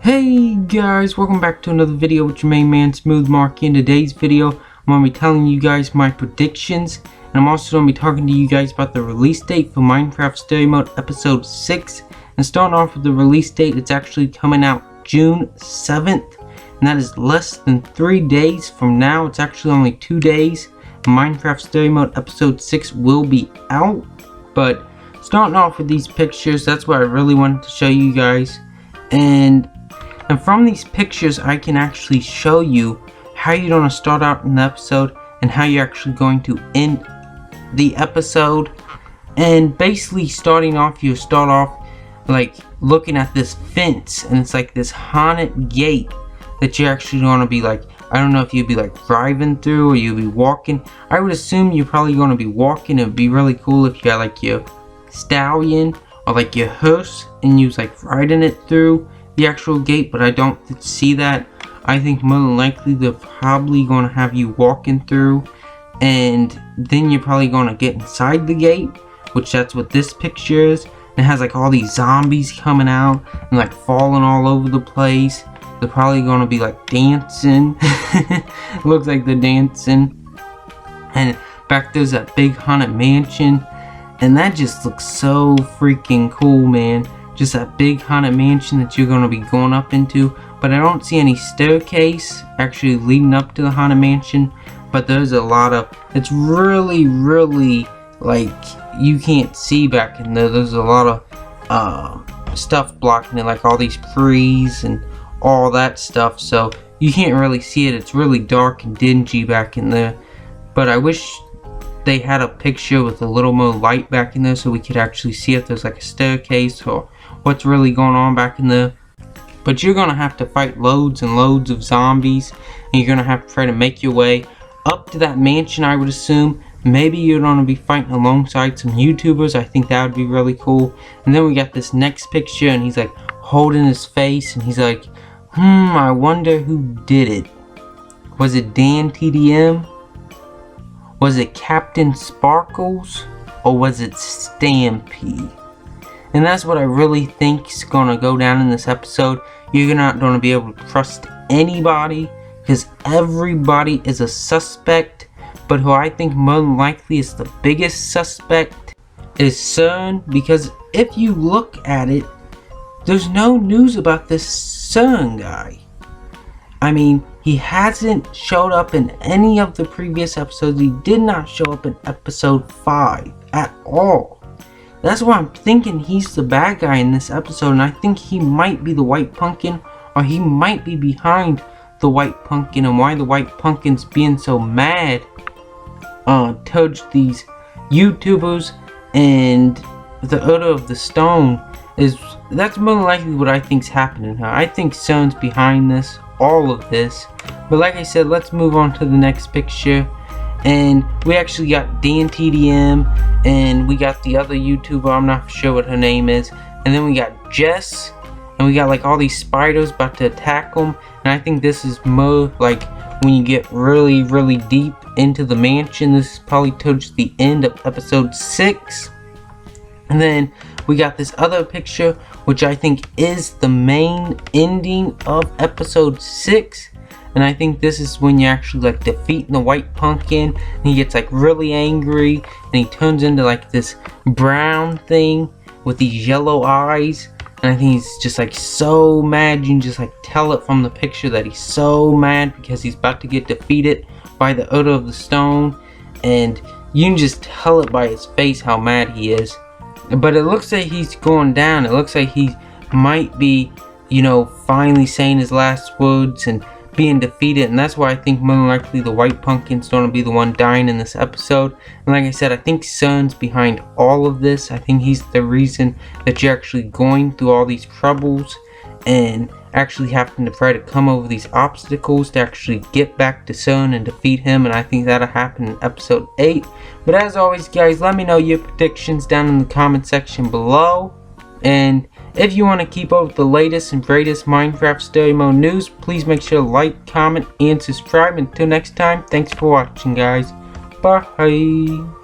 Hey guys, welcome back to another video with your main man Smoothmark. In today's video, I'm going to be telling you guys my predictions, and I'm also going to be talking to you guys about the release date for Minecraft Story Mode Episode 6. And starting off with the release date, it's actually coming out June 7th, and that is less than 3 days from now. It's actually only 2 days. Minecraft Story Mode Episode 6 will be out, but starting off with these pictures, that's what I really wanted to show you guys. And from these pictures, I can actually show you how you're going to start out an episode and how you're actually going to end the episode. And basically starting off, you start off like looking at this fence, and it's like this haunted gate that you're actually going to be like, I don't know if you'd be like driving through or you'd be walking. I would assume you're probably going to be walking. It would be really cool if you got like your stallion or like your hearse and you was like riding it through the actual gate, but I don't see that. I think more than likely they're probably going to have you walking through, and then you're probably going to get inside the gate, which that's what this picture is. And it has like all these zombies coming out and like falling all over the place. They're probably going to be like dancing. Looks like they're dancing. And back there's that big haunted mansion, and that just looks so freaking cool, man. Just that big haunted mansion that you're going to be going up into. But I don't see any staircase actually leading up to the haunted mansion. But there's a lot of, it's really like you can't see back in there. There's a lot of stuff blocking it, like all these trees and all that stuff. So you can't really see it. It's really dark and dingy back in there. But I wish they had a picture with a little more light back in there so we could actually see if there's like a staircase or what's really going on back in there. But you're gonna have to fight loads and loads of zombies, and you're gonna have to try to make your way up to that mansion, I would assume. Maybe you're gonna be fighting alongside some YouTubers. I think that would be really cool. And then we got this next picture, and he's like holding his face, and he's like, I wonder who did it. Was it DanTDM? Was it CaptainSparklez? Or was it Stampy? And that's what I really think is going to go down in this episode. You're not going to be able to trust anybody, because everybody is a suspect. But who I think more than likely is the biggest suspect is CERN, because if you look at it, there's no news about this CERN guy. I mean, he hasn't showed up in any of the previous episodes. He did not show up in episode 5 at all. That's why I'm thinking he's the bad guy in this episode, and I think he might be the White Pumpkin, or he might be behind the White Pumpkin, and why the White Pumpkin's being so mad towards these YouTubers and the Order of the Stone is, that's more than likely what I think's happening here. I think CERN's behind this, all of this. But like I said, let's move on to the next picture. And we actually got DanTDM, and we got the other YouTuber, I'm not sure what her name is. And then we got Jess, and we got like all these spiders about to attack them. And I think this is more like when you get really deep into the mansion. This is probably towards the end of episode 6. And then we got this other picture, which I think is the main ending of episode 6. And I think this is when you're actually like defeating the White Pumpkin, and he gets like really angry, and he turns into like this brown thing with these yellow eyes. And I think he's just like so mad. You can just like tell it from the picture that he's so mad because he's about to get defeated by the Order of the Stone. And you can just tell it by his face how mad he is. But it looks like he's going down. It looks like he might be, you know, finally saying his last words and being defeated. And that's why I think more than likely the White Pumpkin's going to be the one dying in this episode. And like I said, I think CERN's behind all of this. I think he's the reason that you're actually going through all these troubles and actually having to try to come over these obstacles to actually get back to CERN and defeat him. And I think that'll happen in episode 8. But as always, guys, let me know your predictions down in the comment section below. And if you want to keep up with the latest and greatest Minecraft Story Mode news, please make sure to like, comment, and subscribe. Until next time, thanks for watching, guys. Bye.